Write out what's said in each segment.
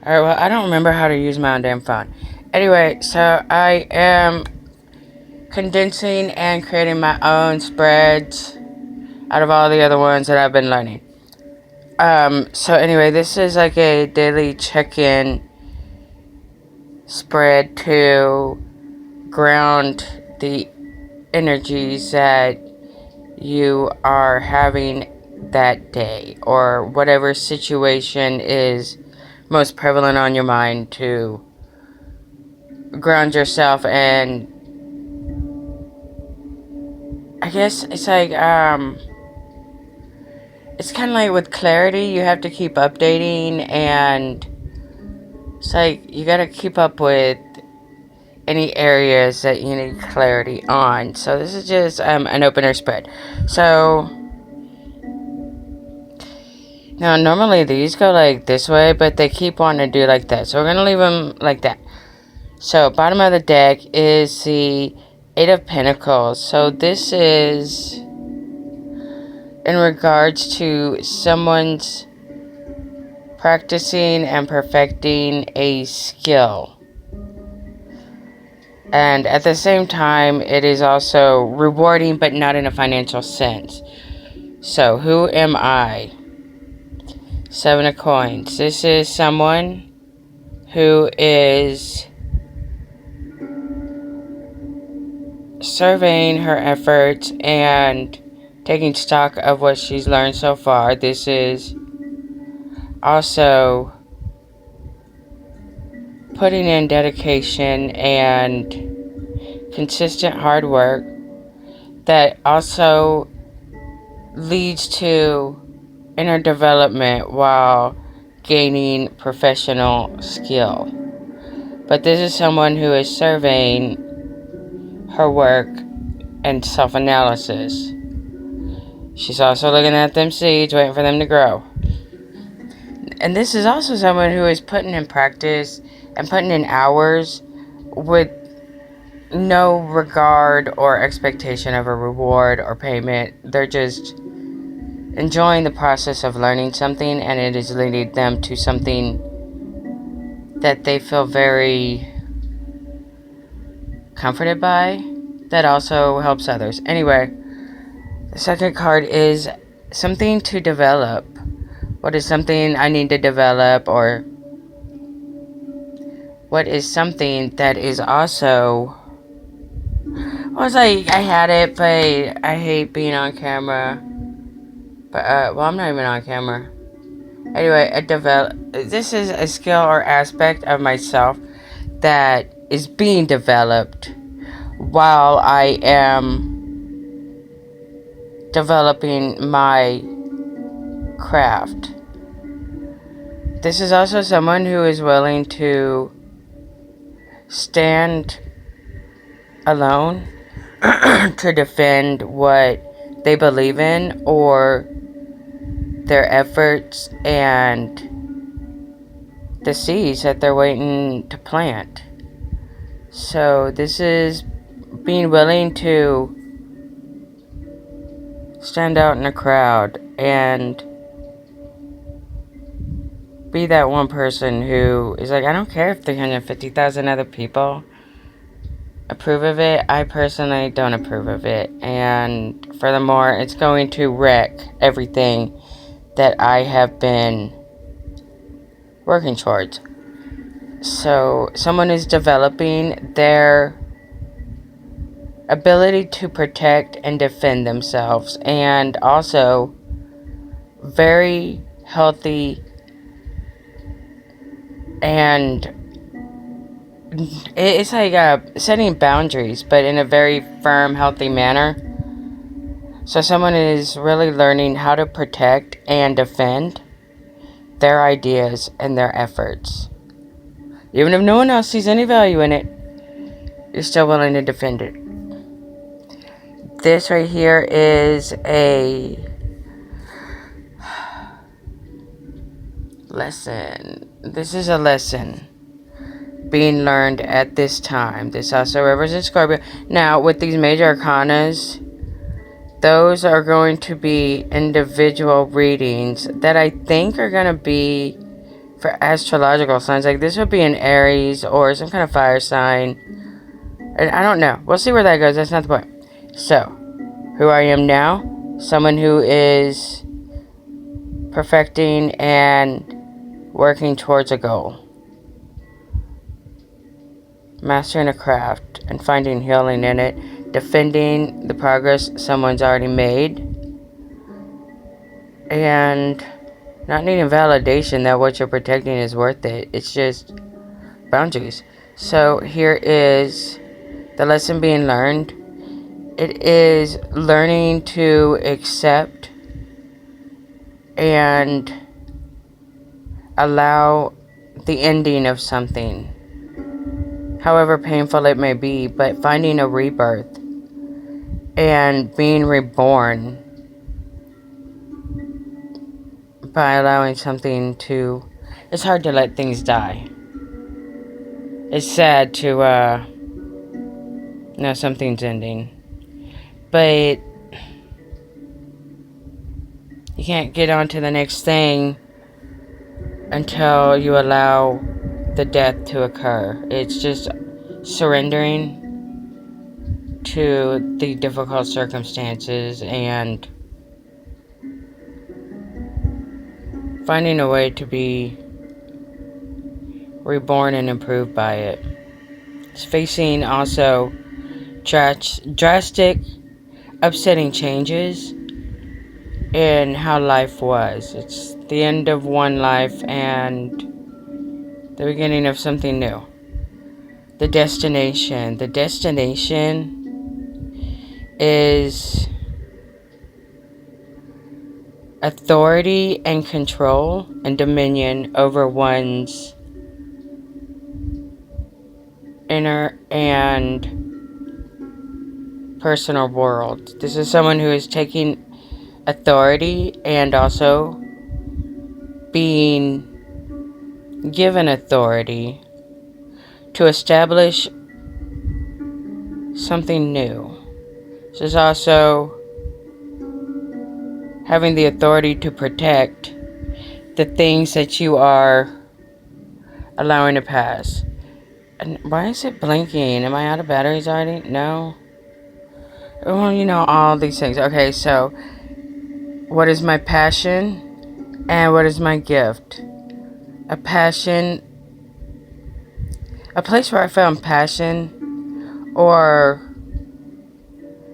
Alright, well, I don't remember how to use my own damn phone. Anyway, so I am condensing and creating my own spreads out of all the other ones that I've been learning. So anyway, this is like a daily check-in spread to ground the energies that you are having that day, or whatever situation is most prevalent on your mind, to ground yourself. And I guess it's like it's kind of like with clarity, you have to keep updating, and it's like you gotta keep up with any areas that you need clarity on. So this is just an opener spread. So now normally these go like this way, but they keep wanting to do like that, so we're gonna leave them like that. So bottom of the deck is the Eight of Pentacles. So this is in regards to someone's practicing and perfecting a skill. And at the same time, it is also rewarding, but not in a financial sense. So who am I? Seven of Coins. This is someone who is surveying her efforts and taking stock of what she's learned so far. This is also putting in dedication and consistent hard work that also leads to inner development while gaining professional skill. But this is someone who is surveying her work and self-analysis. She's also looking at them seeds, waiting for them to grow. And this is also someone who is putting in practice and putting in hours with no regard or expectation of a reward or payment. They're just enjoying the process of learning something, and it is leading them to something that they feel very comforted by, that also helps others. Anyway, the second card is something to develop. What is something I need to develop, or what is something that is also... Well, it's like I had it, but I hate being on camera. But, well, I'm not even on camera. Anyway, this is a skill or aspect of myself that is being developed while I am developing my craft. This is also someone who is willing to stand alone to defend what they believe in, or their efforts and the seeds that they're waiting to plant. So this is being willing to stand out in a crowd and be that one person who is like, I don't care if 350,000 other people approve of it. I personally don't approve of it. And furthermore, it's going to wreck everything that I have been working towards. So someone is developing their ability to protect and defend themselves, and also very healthy, and it's like setting boundaries, but in a very firm, healthy manner. So someone is really learning how to protect and defend their ideas and their efforts. Even if no one else sees any value in it, you're still willing to defend it. This right here is a lesson. This is a lesson being learned at this time. This also represents Scorpio. Now, with these major arcanas, those are going to be individual readings that I think are going to be for astrological signs, like this would be an Aries or some kind of fire sign. And I don't know. We'll see where that goes. That's not the point. So, who I am now, someone who is perfecting and working towards a goal. Mastering a craft and finding healing in it. Defending the progress someone's already made. And not needing validation that what you're protecting is worth it. It's just boundaries. So here is the lesson being learned. It is learning to accept and allow the ending of something, however painful it may be, but finding a rebirth and being reborn by allowing something to... It's hard to let things die. It's sad to know something's ending, but you can't get on to the next thing until you allow the death to occur. It's just surrendering to the difficult circumstances and finding a way to be reborn and improved by it. It's facing also drastic, upsetting changes in how life was. It's the end of one life and the beginning of something new. The destination. The destination is authority and control and dominion over one's inner and personal world. This is someone who is taking authority and also being given authority to establish something new. This is also having the authority to protect the things that you are allowing to pass. And why is it blinking? Am I out of batteries already? No. Well, you know, all these things. Okay, so what is my passion and what is my gift? A passion, a place where I found passion or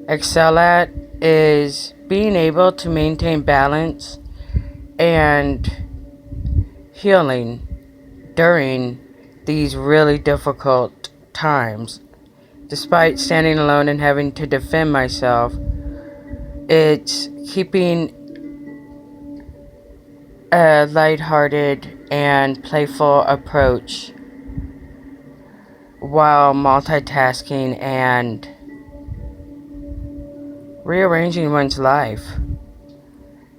excel at is being able to maintain balance and healing during these really difficult times. Despite standing alone and having to defend myself, it's keeping a lighthearted and playful approach while multitasking and rearranging one's life.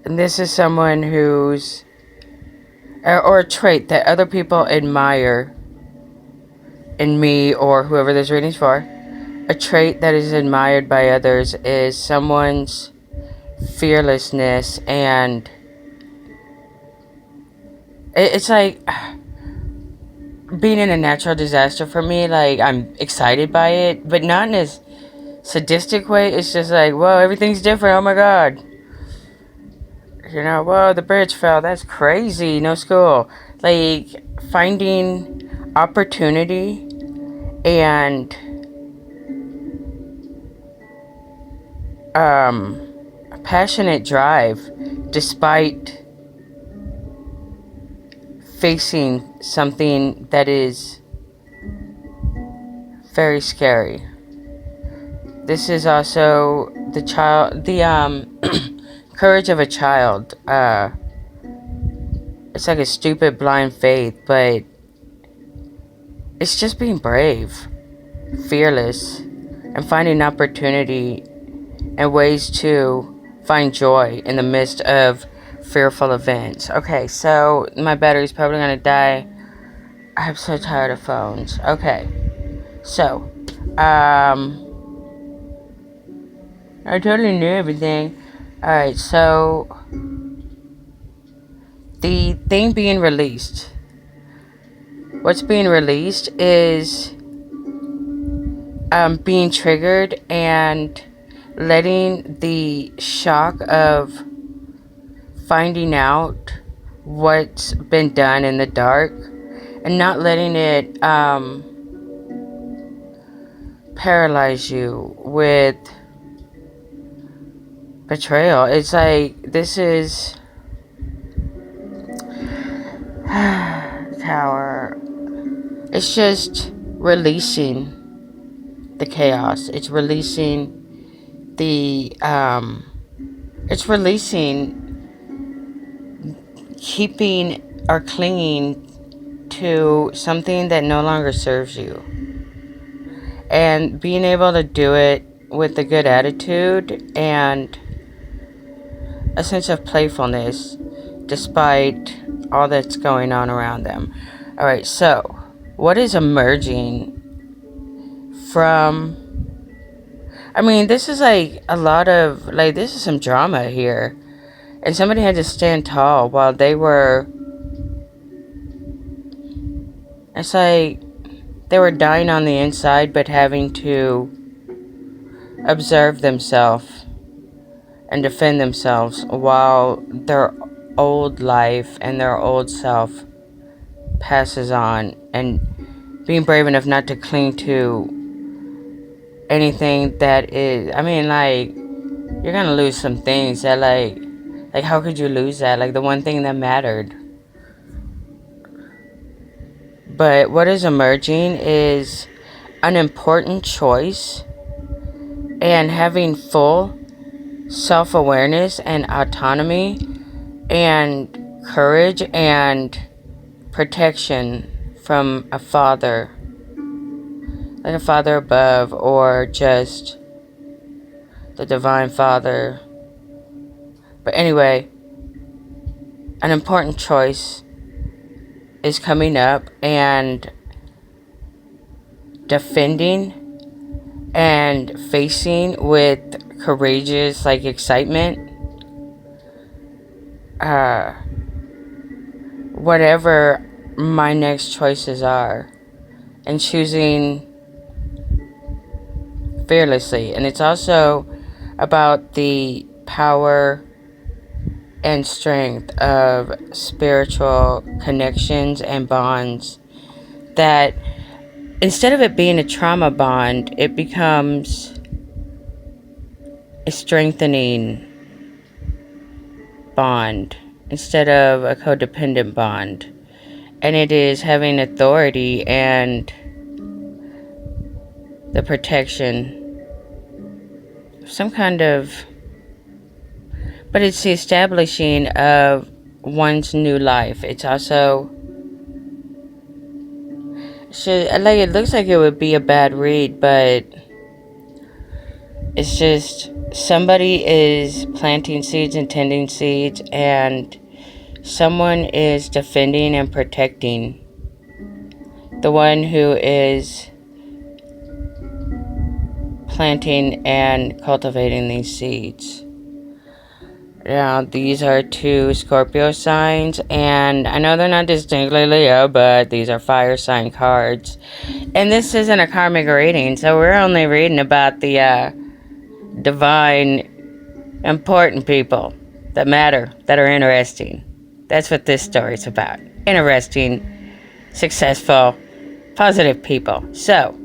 And this is someone who's, or a trait that other people admire in me or whoever this reading's for. A trait that is admired by others is someone's fearlessness, and it's like being in a natural disaster for me. Like, I'm excited by it, but not in a sadistic way. It's just like, whoa, everything's different. Oh my god. You know, whoa, the bridge fell. That's crazy. No school. Like, finding opportunity and passionate drive despite facing something that is very scary. This is also the courage of a child. It's like a stupid blind faith, but it's just being brave, fearless, and finding opportunity and ways to find joy in the midst of fearful events. Okay, so my battery's probably gonna die. I'm so tired of phones. Okay, so I totally knew everything. Alright, so the thing being released what's being released is being triggered and letting the shock of finding out what's been done in the dark and not letting it paralyze you with betrayal. It's like, this is Tower. It's just releasing the chaos. It's releasing it's releasing keeping or clinging to something that no longer serves you. And being able to do it with a good attitude and a sense of playfulness despite all that's going on around them. Alright, so what is emerging from... I mean, this is like a lot of... like, this is some drama here. And somebody had to stand tall while they were... it's like they were dying on the inside, but having to observe themselves and defend themselves while their old life and their old self passes on, and being brave enough not to cling to anything that is... I mean, like, you're gonna lose some things that, like how could you lose that? Like, the one thing that mattered. But what is emerging is an important choice and having full self-awareness and autonomy and courage and protection from a father, like a father above, or just the divine father. But anyway, an important choice is coming up, and defending and facing with courageous, like, excitement, whatever my next choices are, and choosing fearlessly. And it's also about the power and strength of spiritual connections and bonds, that instead of it being a trauma bond, it becomes a strengthening bond instead of a codependent bond. And it is having authority and the protection, some kind of... but it's the establishing of one's new life. It's also... like, it looks like it would be a bad read, but it's just somebody is planting seeds and tending seeds, and someone is defending and protecting the one who is planting and cultivating these seeds. Now, these are two Scorpio signs, and I know they're not distinctly Leo, but these are fire sign cards. And this isn't a karmic reading, so we're only reading about the divine, important people that matter, that are interesting. That's what this story's about. Interesting, successful, positive people. So,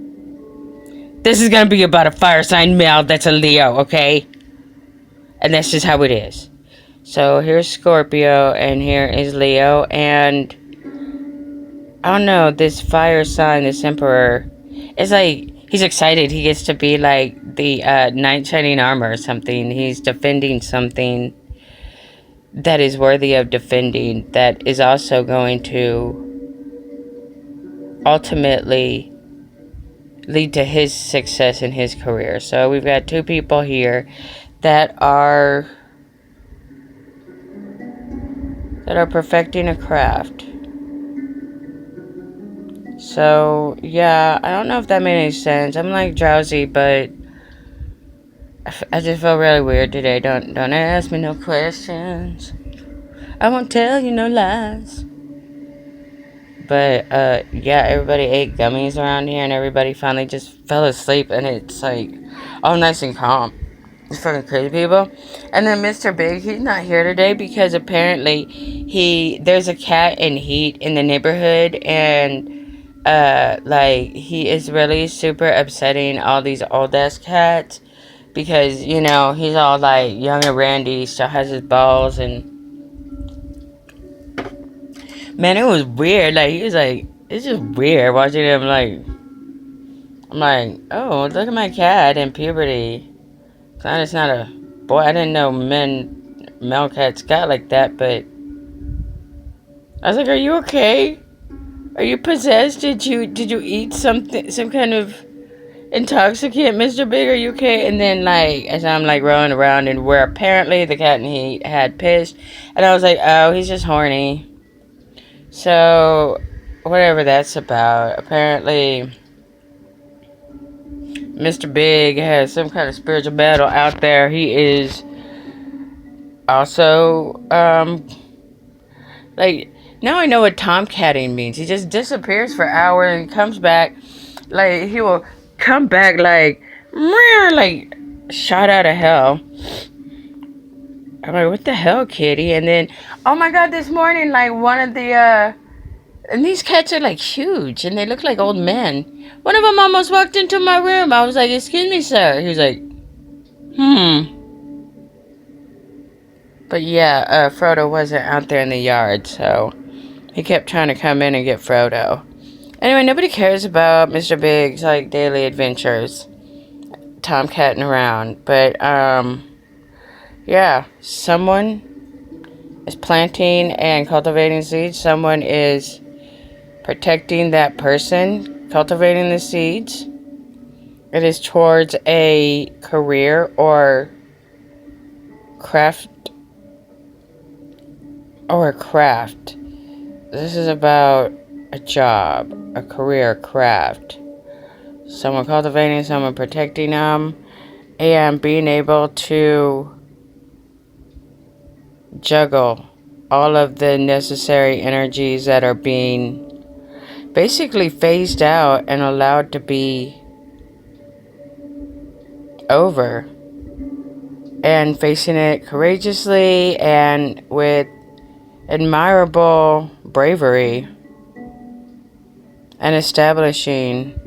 this is gonna be about a fire sign male that's a Leo, okay? And that's just how it is. So here's Scorpio and here is Leo. And I don't know, this fire sign, this emperor, it's like he's excited. He gets to be like the knight shining armor or something. He's defending something that is worthy of defending, that is also going to ultimately lead to his success in his career. So we've got two people here that are perfecting a craft. So yeah, I don't know if that made any sense. I'm like drowsy, but I just feel really weird today. Don't ask me no questions. I won't tell you no lies. But yeah, everybody ate gummies around here, and everybody finally just fell asleep, and it's like all nice and calm. It's fucking crazy, people. And then Mr. Big, he's not here today because apparently there's a cat in heat in the neighborhood, and like he is really super upsetting all these old ass cats because he's all like young and randy, still has his balls, and man, it was weird. Like he was like, it's just weird watching him. Like I'm like, oh, look at my cat in puberty. Glad it's not a boy. I didn't know male cats got like that, but I was like, are you okay? Are you possessed? Did you eat something, some kind of intoxicant, Mr. Big? Are you okay? And then like as I'm like rolling around, and where apparently the cat and he had pissed, and I was like, oh, he's just horny. So whatever that's about. Apparently Mr. Big has some kind of spiritual battle out there. He is also like, now I know what tomcatting means. He just disappears for hours and comes back. Like he will come back like meow, like shot out of hell. I'm like, what the hell, kitty? And then, oh my god, this morning, like one of the and these cats are like huge and they look like old men. One of them almost walked into my room. I was like, excuse me, sir. He was like, But yeah, Frodo wasn't out there in the yard, so he kept trying to come in and get Frodo. Anyway, nobody cares about Mr. Big's like daily adventures, tomcatting around. But yeah, someone is planting and cultivating seeds. Someone is protecting that person cultivating the seeds. It is towards a career or craft. This is about a job, a career, craft. Someone cultivating, someone protecting them, and being able to juggle all of the necessary energies that are being basically phased out and allowed to be over, and facing it courageously and with admirable bravery, and establishing